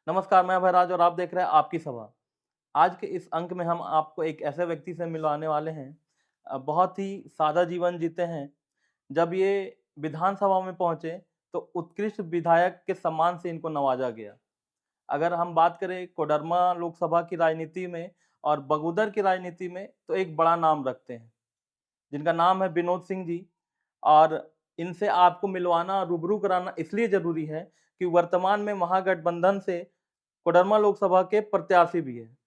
नमस्कार, मैं भयराज और आप देख रहे हैं आपकी सभा। आज के इस अंक में हम आपको एक ऐसे व्यक्ति से मिलवाने वाले हैं बहुत ही सादा जीवन जीते हैं। जब ये विधानसभा में पहुँचे, तो उत्कृष्ट विधायक के सम्मान से इनको नवाजा गया। अगर हम बात करें कोडरमा लोकसभा की राजनीति में और बगोदर की राजनीति में, तो एक बड़ा नाम रखते हैं, जिनका नाम है विनोद सिंह जी। और इनसे आपको मिलवाना, रूबरू कराना इसलिए ज़रूरी है कि वर्तमान में महागठबंधन से कोडरमा लोकसभा के प्रत्याशी भी हैं।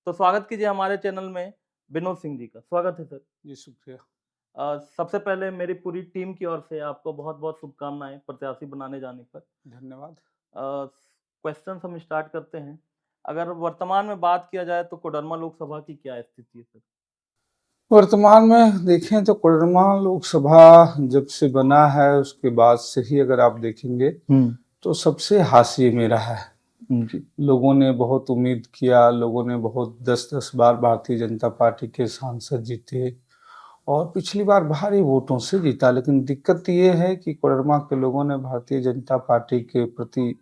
तो स्वागत कीजिए हमारे चैनल में विनोद सिंह जी का। स्वागत है सर। जी, शुक्रिया। सबसे पहले मेरी पूरी टीम की ओर से आपको बहुत-बहुत शुभकामनाएँ प्रत्याशी बनाने जाने पर। धन्यवाद। क्वेश्चन्स हम स्टार्ट करते हैं। अगर वर्तमान में बात किया जाए तो कोडरमा लोकसभा की क्या स्थिति है सर? वर्तमान में देखें तो कोडरमा लोकसभा जब से बना है उसके बाद से ही अगर आप देखेंगे तो सबसे हाशिए में रहा है। जी। लोगों ने बहुत उम्मीद किया, लोगों ने बहुत 10-10 बार भारतीय जनता पार्टी के सांसद जीते और पिछली बार भारी वोटों से जीता। लेकिन दिक्कत ये है कि कोडरमा के लोगों ने भारतीय जनता पार्टी के प्रति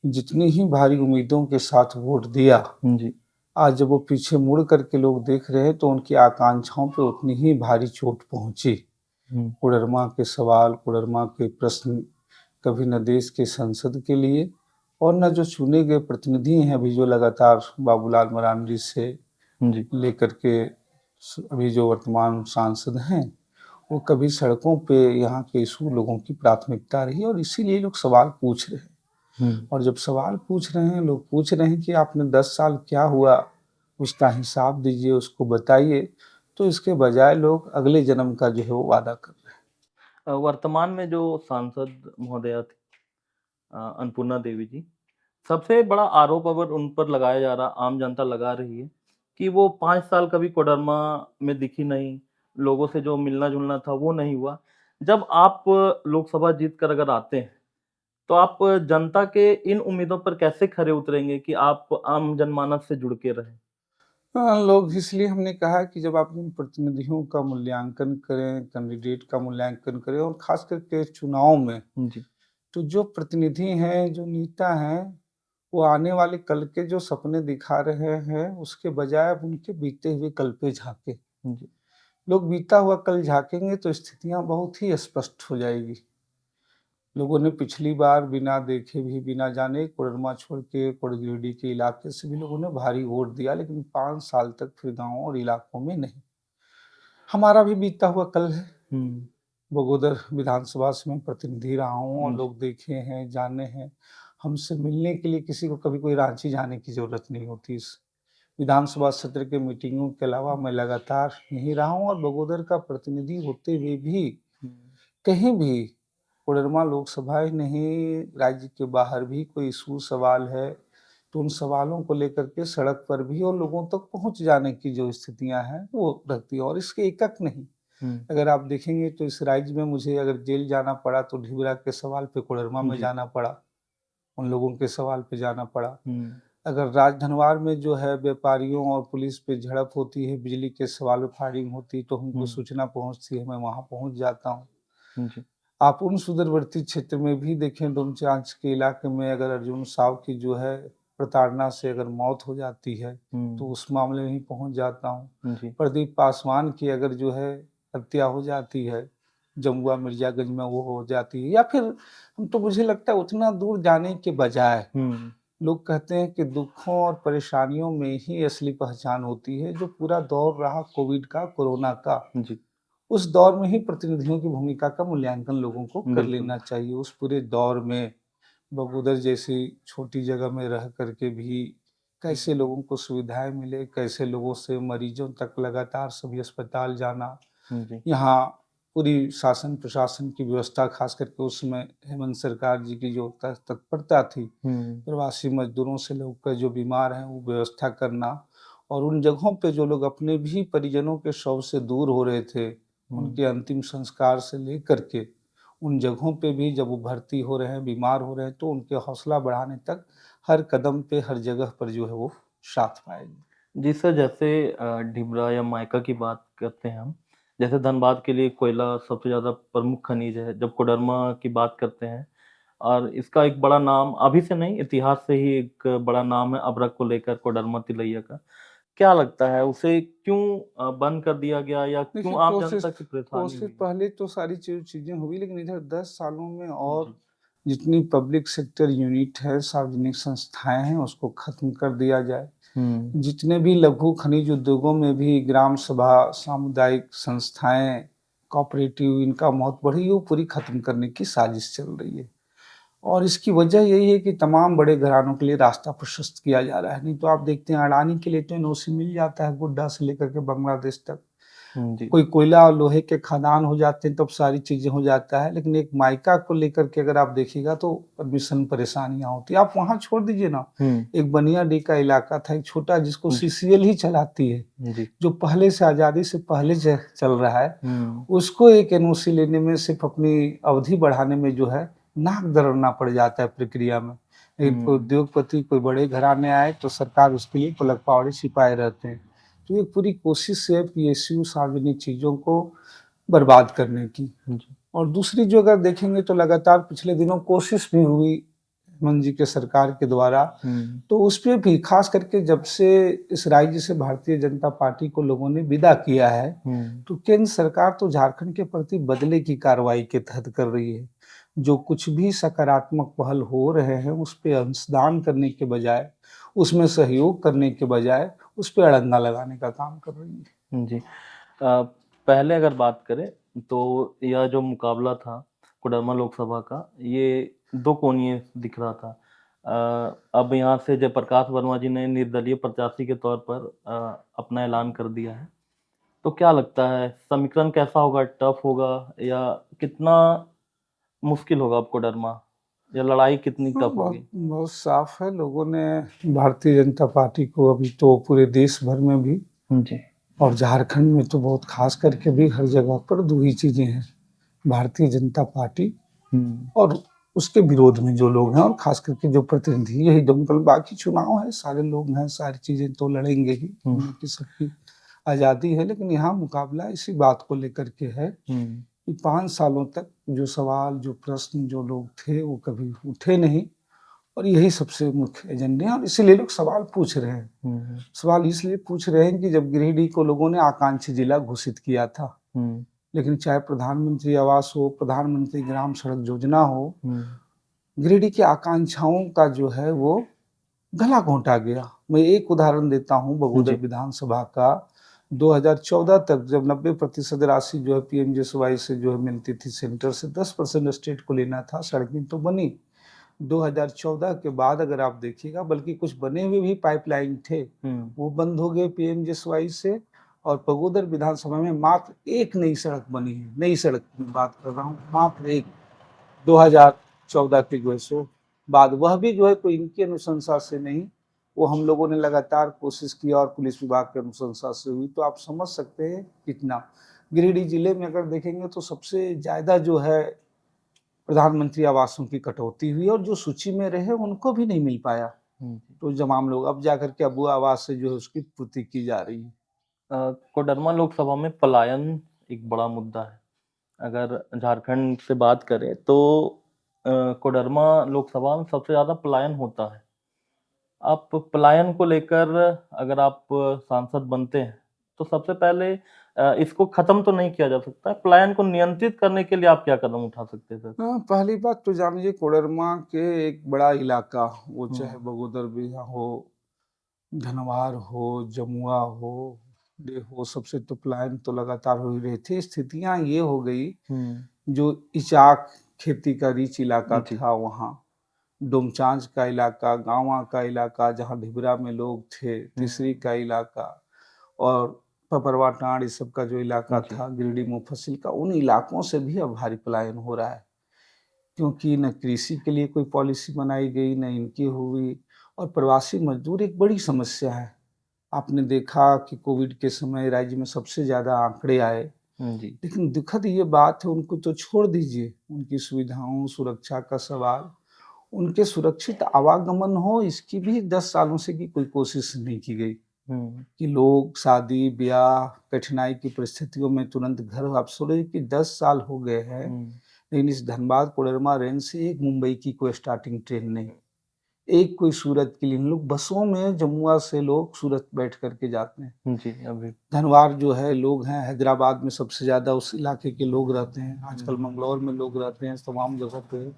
जितनी ही भारी उम्मीदों के साथ वोट दिया, जी। आज जब वो पीछे मुड़ करके लोग देख रहे हैं तो उनकी आकांक्षाओं पे उतनी ही भारी चोट पहुंची। कोडरमा के सवाल, कोडरमा के प्रश्न कभी न देश के संसद के लिए और न जो चुने गए प्रतिनिधि हैं अभी जो लगातार बाबूलाल मरांडी से जी। लेकर के अभी जो वर्तमान सांसद हैं, वो कभी सड़कों पे यहाँ के इशू लोगों की प्राथमिकता रही और इसीलिए लोग सवाल पूछ रहे हैं। और जब सवाल पूछ रहे हैं, लोग पूछ रहे हैं कि आपने 10 साल क्या हुआ, उसका हिसाब दीजिए, उसको बताइए, तो इसके बजाय लोग अगले जन्म का जो है वो वादा कर रहे वर्तमान में जो सांसद महोदया थी अन्नपूर्णा देवी जी, सबसे बड़ा आरोप अगर उन पर लगाया जा रहा, आम जनता लगा रही है कि वो 5 साल कभी कोडरमा में दिखी नहीं, लोगों से जो मिलना-जुलना था वो नहीं हुआ। जब आप लोकसभा जीत कर अगर आते हैं, तो आप जनता के इन उम्मीदों पर कैसे खरे उतरेंगे कि आप आम जनमानस से जुड़ के रहें? हैं। लोग इसलिए हमने कहा कि जब आप इन प्रतिनिधियों का मूल्यांकन करें, कैंडिडेट का मूल्यांकन करें और खास करके चुनाव में, जी। तो जो प्रतिनिधि हैं, जो नेता हैं, वो आने वाले कल के जो सपने दिखा रहे हैं, उसके बजाय अब उनके बीते हुए कल पे झाँकें। जी। लोग बीता हुआ कल झाँकेंगे तो स्थितियाँ बहुत ही स्पष्ट हो जाएगी। लोगों ने पिछली बार बिना देखे भी, बिना जाने कोडरमा छोड़ के कोडगिरडी के इलाके से भी लोगों ने भारी वोट दिया, लेकिन 5 साल तक फिर गाँवों और इलाकों में नहीं। हमारा भी बीता हुआ कल है। हुँ। बगोदर विधानसभा से मैं प्रतिनिधि रहा हूँ और जी। लोग देखे हैं, जाने हैं। हमसे मिलने के लिए किसी को कभी कोई रांची जाने की ज़रूरत नहीं होती। इस विधानसभा सत्र के मीटिंगों के अलावा मैं लगातार यहीं रहा हूँ और बगोदर का प्रतिनिधि होते हुए भी हुँ। कहीं भी कोडरमा लोकसभा ही नहीं, राज्य के बाहर भी कोई इशू सवाल है, तो उन सवालों को लेकर के सड़क पर भी और लोगों तक पहुँच जाने की जो स्थितियाँ हैं, वो रहती हैं और इसके एकक नहीं। हुँ। अगर आप देखेंगे तो इस राज्य में मुझे अगर जेल जाना पड़ा तो ढिबरा के सवाल पे कोडरमा में जी। जाना पड़ा, उन लोगों के सवाल पे जाना पड़ा। हुँ। अगर राजधनवार में जो है व्यापारियों और पुलिस पे झड़प होती है, बिजली के सवाल पे फायरिंग होती है, तो हमको हुँ। सूचना पहुँचती है, मैं वहाँ पहुँच जाता हूँ। जी। आप उन सुदूरवर्ती क्षेत्र में भी देखें, डोमचांच के इलाके में अगर अर्जुन साव की जो है प्रताड़ना से अगर मौत हो जाती है, तो हुँ। उस मामले में ही पहुँच जाता हूँ। जी। प्रदीप पासवान की अगर जो है हत्या हो जाती है, जमुआ मिर्ज़ागंज में वो हो जाती है या फिर हम तो मुझे लगता है उतना दूर जाने के बजाय हुँ। लोग कहते हैं कि दुखों और परेशानियों में ही असली पहचान होती है, जो पूरा दौर रहा कोविड का, कोरोना का, जी। उस दौर में ही प्रतिनिधियों की भूमिका का मूल्यांकन लोगों को कर बिल्कुल। लेना चाहिए। उस पूरे दौर में बगोदर जैसी छोटी जगह में रह कर के भी कैसे लोगों को सुविधाएँ मिले, कैसे लोगों से मरीजों तक लगातार सभी अस्पताल जाना। जी। यहाँ पूरी शासन प्रशासन की व्यवस्था ख़ास करके उस समय हेमंत सरकार जी की जो तत्परता थी, हुँ। प्रवासी मज़दूरों से लोग का जो बीमार हैं, वो व्यवस्था करना और उन जगहों पे जो लोग अपने भी परिजनों के शव से दूर हो रहे थे, हुँ। उनके अंतिम संस्कार से लेकर के उन जगहों पे भी जब वो भर्ती हो रहे हैं, बीमार हो रहे हैं, तो उनके हौसला बढ़ाने तक हर कदम पे, हर जगह पर जो है वो साथ पाएँगे। जी सर, जैसे ढिबरा या मायका की बात करते हैं हम, जैसे धनबाद के लिए कोयला सबसे ज़्यादा प्रमुख खनिज है। जब कोडरमा की बात करते हैं, और इसका एक बड़ा नाम अभी से नहीं, इतिहास से ही एक बड़ा नाम है अभ्रक को लेकर कोडरमा तिलैया का। क्या लगता है उसे क्यों बंद कर दिया गया या देखिए, क्यों आम जनता की परेशानी कोशिश हुई? पहले तो सारी चीज़ें हुई, लेकिन इधर 10 सालों में और जी। जितनी पब्लिक सेक्टर यूनिट है, सार्वजनिक संस्थाएँ हैं, उसको खत्म कर दिया जाए। हुँ, जितने भी लघु खनिज उद्योगों में भी ग्राम सभा, सामुदायिक संस्थाएँ, कोऑपरेटिव, इनका महत्व बढ़ी, वो पूरी खत्म करने की साजिश चल रही है। और इसकी वजह यही है कि तमाम बड़े घरानों के लिए रास्ता प्रशस्त किया जा रहा है। नहीं तो आप देखते हैं अडानी के लिए तो एनओसी मिल जाता है गोड्डा से लेकर के बांग्लादेश तक। जी। कोई कोयला और लोहे के खदान हो जाते हैं तब सारी चीज़ें हो जाता है, लेकिन एक माइका को लेकर के अगर आप देखिएगा तो परमिशन परेशानियाँ होती हैं। आप वहाँ छोड़ दीजिए ना, हुँ, एक बनियाडीह का इलाका था, एक छोटा जिसको जी, सीसीएल ही चलाती है, जी। जो पहले से आज़ादी से पहले ज चल रहा है, हुँ, उसको एक एनओसी लेने में सिर्फ़ अपनी अवधि बढ़ाने में जो है नाक दरड़ना पड़ जाता है प्रक्रिया में। लेकिन कोई हुँ, उद्योगपति, कोई बड़े घराने आए तो सरकार उसके लिए पलक पावड़ी छिपाए रहते हैं। तो ये पूरी कोशिश है पीएसयू सार्वजनिक चीज़ों को बर्बाद करने की। जी। और दूसरी जो अगर देखेंगे तो लगातार पिछले दिनों कोशिश भी हुई हेमंत जी के सरकार के द्वारा, हुँ, तो उसपे भी ख़ास करके जब से इस राज्य से भारतीय जनता पार्टी को लोगों ने विदा किया है, हुँ, तो केंद्र सरकार तो झारखंड के प्रति बदले की कार्रवाई के तहत कर रही है। जो कुछ भी सकारात्मक पहल हो रहे हैं, उस पे अंशदान करने के बजाय, उसमें सहयोग करने के बजाय, उस पे अड़ंगा लगाने का काम कर रही है। जी। पहले अगर बात करें तो यह जो मुकाबला था कोडरमा लोकसभा का, ये दो कोणीय दिख रहा था। अब यहाँ से जयप्रकाश वर्मा जी ने निर्दलीय प्रत्याशी के तौर पर अपना ऐलान कर दिया है। तो क्या लगता है समीकरण कैसा होगा, टफ होगा या कितना मुश्किल होगा अब कोडरमा, या लड़ाई कितनी हाँ, टफ बहुत होगी? बहुत साफ है। लोगों ने भारतीय जनता पार्टी को अभी तो पूरे देश भर में भी जी। और झारखंड में तो बहुत खास करके भी हर जगह पर 2 ही चीज़ें हैं, भारतीय जनता पार्टी हुँ, और उसके विरोध में जो लोग हैं और खास करके जो प्रतिनिधि, यही दमकल। बाकी चुनाव है, सारे लोग हैं, सारी चीज़ें तो लड़ेंगे ही, हुँ, उनकी सबकी आज़ादी है। लेकिन यहाँ मुकाबला इसी बात को लेकर के है हुँ, कि 5 सालों तक जो सवाल, जो प्रश्न जो लोग थे, वो कभी उठे नहीं और यही सबसे मुख्य एजेंडे हैं और इसीलिए लोग सवाल पूछ रहे हैं। हुँ, सवाल इसलिए पूछ रहे हैं कि जब गिरिडीह को लोगों ने आकांक्षी जिला घोषित किया था, हुँ, लेकिन चाहे प्रधानमंत्री आवास हो, प्रधानमंत्री ग्राम सड़क योजना हो, हुँ, गिरिडीह की आकांक्षाओं का जो है वो गला घोंटा गया। मैं एक उदाहरण देता हूँ बगोदर जी। विधानसभा का। 2014 तक जब 90% राशि जो है पीएमजीएसवाई से जो है मिलती थी सेंटर से, 10% स्टेट को लेना था, सड़कें तो बनी। 2014 के बाद अगर आप देखिएगा, बल्कि कुछ बने हुए भी पाइपलाइन थे, हुँ, वो बंद हो गए पीएमजीएसवाई से और बगोदर विधानसभा में मात्र एक नई सड़क बनी है। नई सड़क की बात कर रहा हूँ, मात्र एक। 2014 के जो है सो बाद, वह भी जो है कोई इनकी अनुशंसा से नहीं, वो हम लोगों ने लगातार कोशिश की और पुलिस विभाग की अनुशंसा से हुई। तो आप समझ सकते हैं कितना। गिरिडीह जिले में अगर देखेंगे तो सबसे ज़्यादा जो है प्रधानमंत्री आवासों की कटौती हुई और जो सूची में रहे उनको भी नहीं मिल पाया। हुँ। तो तमाम लोग अब जाकर के अबू आवास से जो है उसकी पूर्ति की जा रही है। कोडरमा लोकसभा में पलायन एक बड़ा मुद्दा है। अगर झारखंड से बात करें तो कोडरमा लोकसभा में सबसे ज़्यादा पलायन होता है। आप पलायन को लेकर अगर आप सांसद बनते हैं, तो सबसे पहले इसको खत्म तो नहीं किया जा सकता है, पलायन को नियंत्रित करने के लिए आप क्या कदम उठा सकते हैं सर? हाँ, पहली बात तो जान लीजिए कोडरमा के एक बड़ा इलाका, वो चाहे हुँ, बगोदर बिहा हो, धनवार हो, जमुआ हो, डेह हो, सबसे तो पलायन तो लगातार हो ही रही थी। स्थितियाँ ये हो गई, हुँ, जो इचाक खेती का रिच इलाका जी, था वहाँ, डोमचांच का इलाका, गाँवा का इलाका जहाँ ढिबरा में लोग थे, तिसरी हुँ, का इलाका और पपरवा टाँड़, इस सब का जो इलाका जी, था, गिरिडीह मुफस्सिल का, उन इलाकों से भी अब भारी पलायन हो रहा है। क्योंकि न कृषि के लिए कोई पॉलिसी बनाई गई, न इनकी हुई और प्रवासी मज़दूर एक बड़ी समस्या है। आपने देखा कि कोविड के समय राज्य में सबसे ज़्यादा आंकड़े आए, जी, लेकिन दुखद ये बात है, उनको तो छोड़ दीजिए, उनकी सुविधाओं, सुरक्षा का सवाल, उनके सुरक्षित आवागमन हो, इसकी भी 10 सालों से की कोई कोशिश नहीं की गई हुँ, कि लोग शादी, ब्याह, कठिनाई की परिस्थितियों में तुरंत घर, आप सोचिए कि 10 साल हो गए हैं, हुँ, लेकिन इस धनबाद कोडरमा रेंज से एक मुंबई की कोई स्टार्टिंग ट्रेन नहीं, एक कोई सूरत के लिए। इन लोग बसों में जमुआ से लोग सूरत बैठ करके जाते हैं। जी, अभी धनबाद जो है लोग हैं, हैदराबाद में सबसे ज़्यादा उस इलाके के लोग रहते हैं, आजकल मंगलौर में लोग रहते हैं, तमाम जगह पे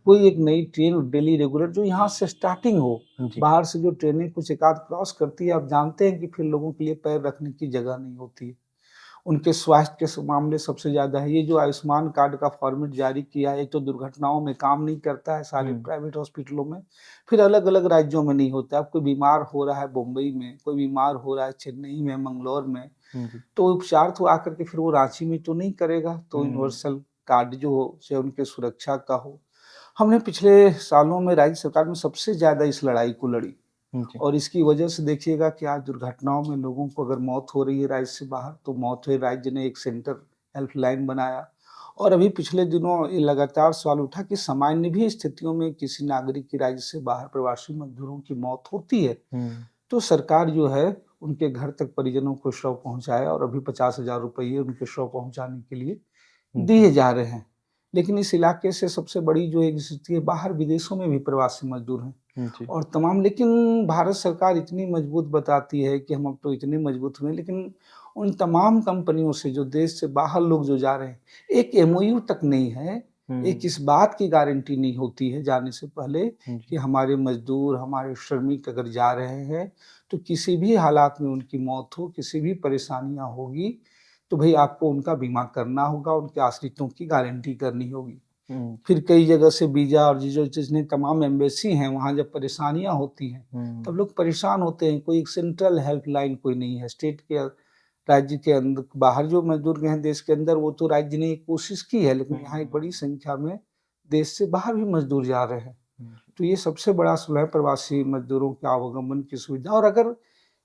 कोई एक नई ट्रेन डेली रेगुलर जो यहाँ से स्टार्टिंग हो। जी, बाहर से जो ट्रेनें कुछ एक आध क्रॉस करती है, आप जानते हैं कि फिर लोगों के लिए पैर रखने की जगह नहीं होती है। उनके स्वास्थ्य के मामले सबसे ज़्यादा है। ये जो आयुष्मान कार्ड का फॉर्मेट जारी किया है, एक तो दुर्घटनाओं में काम नहीं करता है सारे प्राइवेट हॉस्पिटलों में, फिर अलग-अलग राज्यों में नहीं होता है। अब कोई बीमार हो रहा है मुंबई में, कोई बीमार हो रहा है चेन्नई में, मंगलौर में, जी, तो उपचार तो आकर के फिर वो रांची में तो नहीं करेगा। तो यूनिवर्सल कार्ड जो हो, चाहे उनके सुरक्षा का हो। हमने पिछले सालों में राज्य सरकार में सबसे ज़्यादा इस लड़ाई को लड़ी। जी, और इसकी वजह से देखिएगा कि आज दुर्घटनाओं में लोगों को अगर मौत हो रही है राज्य से बाहर, तो मौत हुए राज्य ने एक सेंटर हेल्पलाइन बनाया। और अभी पिछले दिनों ये लगातार सवाल उठा कि सामान्य भी स्थितियों में किसी नागरिक की राज्य से बाहर प्रवासी मजदूरों की मौत होती है, तो सरकार जो है उनके घर तक परिजनों को शव पहुंचाए, और अभी 50,000 रुपये उनके शव पहुंचाने के लिए दिए जा रहे हैं। लेकिन इस इलाके से सबसे बड़ी जो एक स्थिति है, बाहर विदेशों में भी प्रवासी मजदूर हैं जी, और तमाम। लेकिन भारत सरकार इतनी मजबूत बताती है कि हम अब तो इतने मजबूत हुए, लेकिन उन तमाम कंपनियों से जो देश से बाहर लोग जो जा रहे हैं, एक एमओयू तक नहीं है, एक इस बात की गारंटी नहीं होती है जाने से पहले कि हमारे मजदूर, हमारे श्रमिक अगर जा रहे हैं, तो किसी भी हालात में उनकी मौत हो, किसी भी परेशानियाँ होगी, तो भई आपको उनका बीमा करना होगा, उनके आश्रितों की गारंटी करनी होगी। फिर कई जगह से वीज़ा और जो जितने तमाम एम्बेसी हैं, वहाँ जब परेशानियाँ होती हैं, तब लोग परेशान होते हैं। कोई एक सेंट्रल हेल्पलाइन कोई नहीं है। स्टेट के राज्य के अंदर बाहर जो मज़दूर गए हैं देश के अंदर, वो तो राज्य ने कोशिश की है, लेकिन यहाँ एक बड़ी संख्या में देश से बाहर भी मज़दूर जा रहे हैं। तो ये सबसे बड़ा सुलह है प्रवासी मज़दूरों के आवागमन की सुविधा। और अगर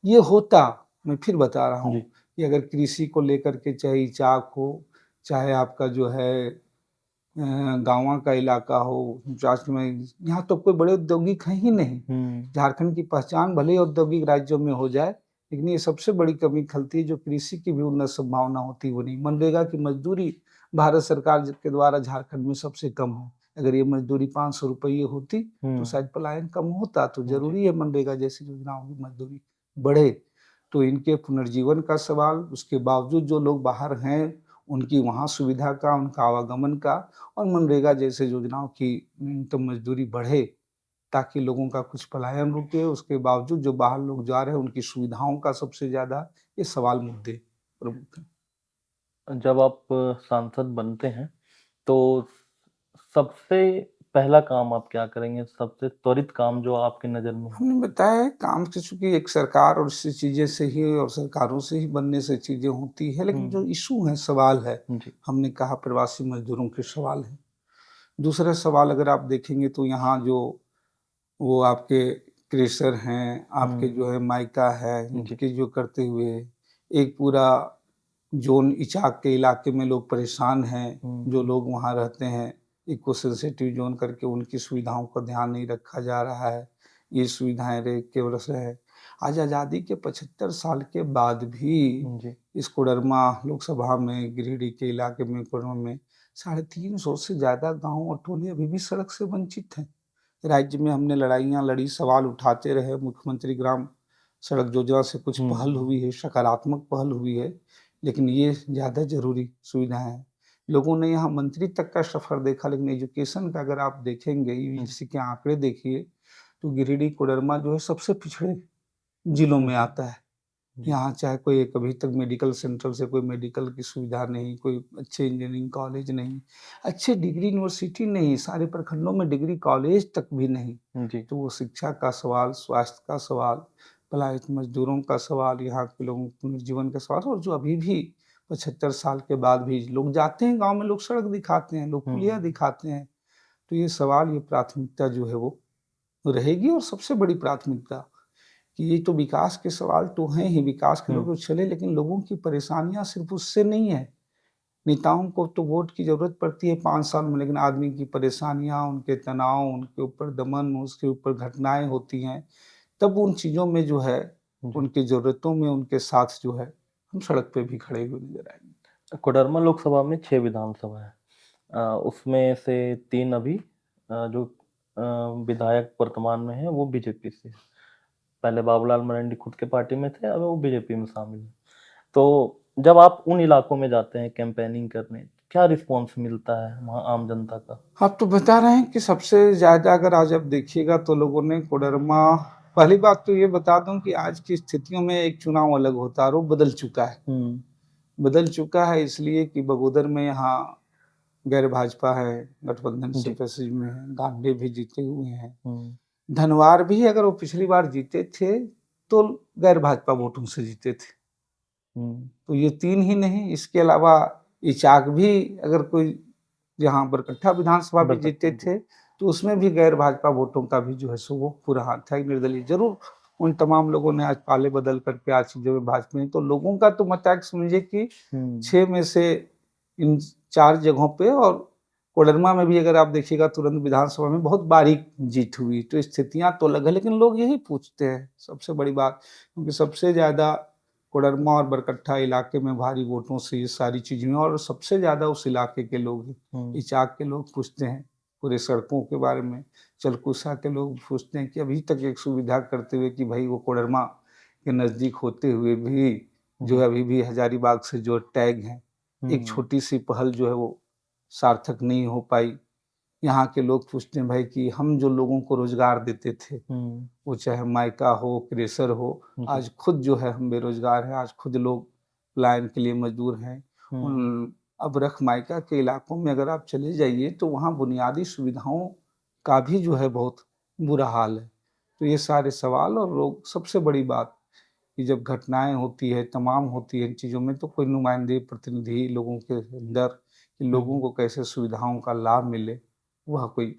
ये होता, मैं फिर बता रहा हूँ, कि अगर कृषि को लेकर के चाहे इचाक हो, चाहे आपका जो है गाँव का इलाका हो, राष्ट्र में, यहाँ तो कोई बड़े औद्योगिक हैं ही नहीं। झारखंड की पहचान भले ही औद्योगिक राज्यों में हो जाए, लेकिन ये सबसे बड़ी कमी खलती है, जो कृषि की भी उन्नत संभावना होती है वो नहीं। मनरेगा की मजदूरी भारत सरकार के द्वारा झारखंड में सबसे कम है। अगर ये मजदूरी 500 रुपये होती, तो शायद पलायन कम होता। तो जरूरी है मनरेगा जैसी योजनाओं की मजदूरी बढ़े। तो इनके पुनर्जीवन का सवाल, उसके बावजूद जो लोग बाहर हैं, उनकी वहाँ सुविधा का, उनका आवागमन का, और मनरेगा जैसे योजनाओं की न्यूनतम मजदूरी बढ़े, ताकि लोगों का कुछ पलायन रुके। उसके बावजूद जो बाहर लोग जा रहे हैं, उनकी सुविधाओं का सबसे ज़्यादा ये सवाल मुद्दे प्रमुख हैं। जब आप सांसद बनते हैं, तो सबसे पहला काम आप क्या करेंगे? सबसे त्वरित काम जो आपकी नज़र में हो? हमने बताया है काम से, चूँकि एक सरकार और इससे चीज़ें से ही और सरकारों से ही बनने से चीज़ें होती है, लेकिन जो इश्यू है, सवाल है, जी, हमने कहा प्रवासी मज़दूरों के सवाल हैं। दूसरा सवाल अगर आप देखेंगे तो यहाँ जो वो आपके क्रेशर हैं, आपके जो है माइका है, इनके जो करते हुए एक पूरा ज़ोन इचाक के इलाके में लोग परेशान हैं, जो लोग वहाँ रहते हैं, इको सेंसिटिव ज़ोन करके उनकी सुविधाओं का ध्यान नहीं रखा जा रहा है। ये सुविधाएँ केवल से है। आज आज़ादी के 75 साल के बाद भी इस कोडरमा लोकसभा में, गिरिडीह के इलाके में, कोडरमा में 350 से ज़्यादा गाँव और टोले अभी भी सड़क से वंचित हैं। राज्य में हमने लड़ाइयाँ लड़ी, सवाल उठाते रहे, मुख्यमंत्री ग्राम सड़क योजना से कुछ पहल हुई है, सकारात्मक पहल हुई है, लेकिन ये ज़्यादा ज़रूरी सुविधाएँ हैं। लोगों ने यहाँ मंत्री तक का सफ़र देखा, लेकिन एजुकेशन का अगर आप देखेंगे, यूजीसी के आंकड़े देखिए, तो गिरिडीह, कोडरमा जो है सबसे पिछड़े जिलों में आता है। यहाँ चाहे कोई एक अभी तक मेडिकल सेंटर से कोई मेडिकल की सुविधा नहीं, कोई अच्छे इंजीनियरिंग कॉलेज नहीं, अच्छे डिग्री यूनिवर्सिटी नहीं, सारे प्रखंडों में डिग्री कॉलेज तक भी नहीं। तो वो शिक्षा का सवाल, स्वास्थ्य का सवाल, पलायित मजदूरों का सवाल, यहाँ के लोगों के पुनर्जीवन का सवाल, और जो अभी भी 75 साल के बाद भी लोग जाते हैं गाँव में, लोग सड़क दिखाते हैं, लोग पुलिया दिखाते हैं। तो ये सवाल, ये प्राथमिकता जो है वो रहेगी। और सबसे बड़ी प्राथमिकता कि ये तो विकास के सवाल तो हैं ही, विकास के लोग तो चले, लेकिन लोगों की परेशानियां सिर्फ उससे नहीं है। नेताओं को तो वोट की जरूरत पड़ती है 5 साल में, लेकिन आदमी की परेशानियां, उनके तनाव, उनके ऊपर दमन, उसके ऊपर घटनाएं होती हैं, तब उन चीज़ों में जो है, उनकी ज़रूरतों में उनके साथ जो है, हम सड़क पे भी खड़े हुए नजर आएंगे। कोडरमा लोकसभा में 6 विधानसभा है। उसमें से 3 अभी जो विधायक वर्तमान में हैं वो बीजेपी से हैं। पहले बाबूलाल मरांडी खुद के पार्टी में थे, अब वो बीजेपी में शामिल हैं। तो जब आप उन इलाकों में जाते हैं कैंपेनिंग करने, क्या रिस्पॉन्स मिलता है वहाँ आम जनता का? आप तो बता रहे हैं कि सबसे ज़्यादा अगर आज आप देखिएगा तो लोगों ने कोडरमा, पहली बात तो ये बता दूं कि आज की स्थितियों में एक चुनाव अलग होता है और वो बदल चुका है। बदल चुका है इसलिए कि बगोदर में यहाँ गैर भाजपा है, गठबंधन से पैसेज में है, गांधी भी जीते हुए हैं, धनवार भी अगर वो पिछली बार जीते थे तो गैर भाजपा वोटों से जीते थे। तो ये 3 ही नहीं, इसके अलावा इचाक भी अगर कोई, जहाँ बरकट्ठा विधानसभा भी जीते थे तो उसमें भी गैर भाजपा वोटों का भी जो है सो वो पूरा हाथ था, निर्दलीय। जरूर उन तमाम लोगों ने आज पाले बदल करके आज चीजों में भाजपा में, तो लोगों का तो मत समझिए कि 6 में से इन 4 जगहों पे, और कोडरमा में भी अगर आप देखिएगा तुरंत विधानसभा में बहुत बारीक जीत हुई। तो स्थितियां तो अलग है, लेकिन लोग यही पूछते हैं सबसे बड़ी बात, क्योंकि सबसे ज्यादा कोडरमा और बरकट्ठा इलाके में भारी वोटों से ये सारी चीजें, और सबसे ज्यादा उस इलाके के लोग, इचाक के लोग पूछते हैं पूरे सड़कों के बारे में, चलकुसा के लोग पूछते हैं कि अभी तक एक सुविधा करते हुए कि भाई वो कोडरमा के नजदीक होते हुए भी जो है अभी भी हजारीबाग से जो टैग है, एक छोटी सी पहल जो है वो सार्थक नहीं हो पाई। यहाँ के लोग पूछते हैं भाई कि हम जो लोगों को रोजगार देते थे, वो चाहे मायका हो, क्रेशर हो, आज खुद जो है हम बेरोजगार हैं, आज खुद लोग पलायन के लिए मजदूर हैं। अब रख मायका के इलाकों में अगर आप चले जाइए तो वहाँ बुनियादी सुविधाओं का भी जो है बहुत बुरा हाल है। तो ये सारे सवाल, और लोग सबसे बड़ी बात कि जब घटनाएं होती है, तमाम होती है इन चीज़ों में, तो कोई नुमाइंदे प्रतिनिधि लोगों के अंदर कि लोगों को कैसे सुविधाओं का लाभ मिले, वह कोई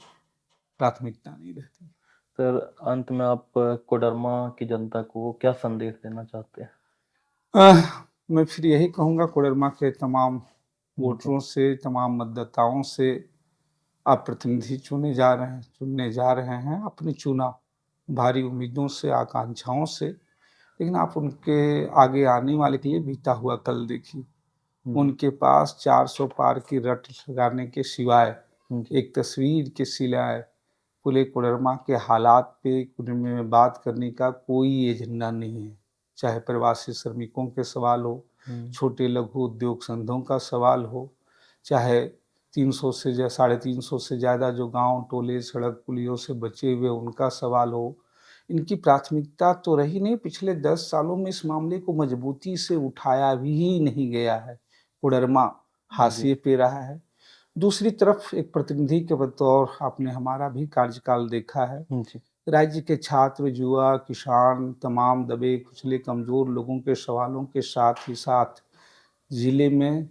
प्राथमिकता नहीं रहती। सर, अंत में आप कोडरमा की जनता को क्या संदेश देना चाहते हैं? मैं फिर यही कहूँगा, कोडरमा के तमाम वोटरों से, तमाम मतदाताओं से आप प्रतिनिधि चुनने जा रहे हैं, अपनी चुना भारी उम्मीदों से, आकांक्षाओं से, लेकिन आप उनके आगे आने वाले के लिए बीता हुआ कल देखिए। उनके पास 400 पार की रट लगाने के सिवाय, एक तस्वीर के सिवाय पूरे कोडरमा के हालात पे में बात करने का कोई एजेंडा नहीं है। चाहे प्रवासी श्रमिकों के सवाल हो, छोटे लघु उद्योग संघों का सवाल हो, चाहे 300 से 350 से ज़्यादा जो गांव टोले सड़क पुलियों से बचे हुए उनका सवाल हो, इनकी प्राथमिकता तो रही नहीं। पिछले 10 सालों में इस मामले को मजबूती से उठाया भी नहीं गया है। कोडरमा हाशिए पे रहा है। दूसरी तरफ एक प्रतिनिधि के बतौर आपने हमारा भी कार्यकाल देखा है। राज्य के छात्र, युवा, किसान, तमाम दबे कुचले कमजोर लोगों के सवालों के साथ ही साथ जिले में,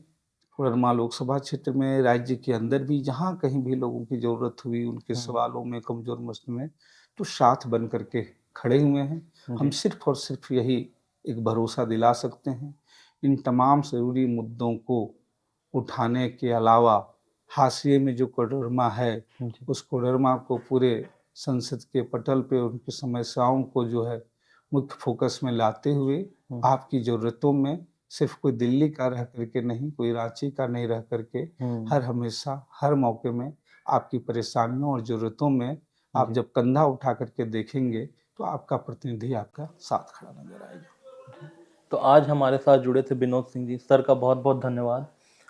कोडरमा लोकसभा क्षेत्र में, राज्य के अंदर भी जहाँ कहीं भी लोगों की जरूरत हुई उनके सवालों में, कमजोर मसलों में, तो साथ बन करके खड़े हुए हैं। हम सिर्फ और सिर्फ यही एक भरोसा दिला सकते हैं, इन तमाम जरूरी मुद्दों को उठाने के अलावा हाशिए में जो कोडरमा है, उस कोडरमा को पूरे संसद के पटल पे उनकी समस्याओं को जो है मुख्य फोकस में लाते हुए, आपकी जरूरतों में सिर्फ कोई दिल्ली का रह करके नहीं, कोई रांची का नहीं रह करके, हर हमेशा हर मौके में आपकी परेशानियों और जरूरतों में आप जब कंधा उठा करके देखेंगे तो आपका प्रतिनिधि आपका साथ खड़ा नजर आएगा। तो आज हमारे साथ जुड़े थे विनोद सिंह जी, सर का बहुत बहुत धन्यवाद,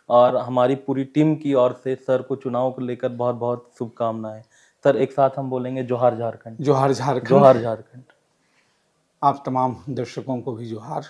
और हमारी पूरी टीम की ओर से सर को चुनाव को लेकर बहुत बहुत शुभकामनाएं। सर, एक साथ हम बोलेंगे जोहार झारखंड। जोहार झारखंड। जोहार झारखंड। आप तमाम दर्शकों को भी जोहार।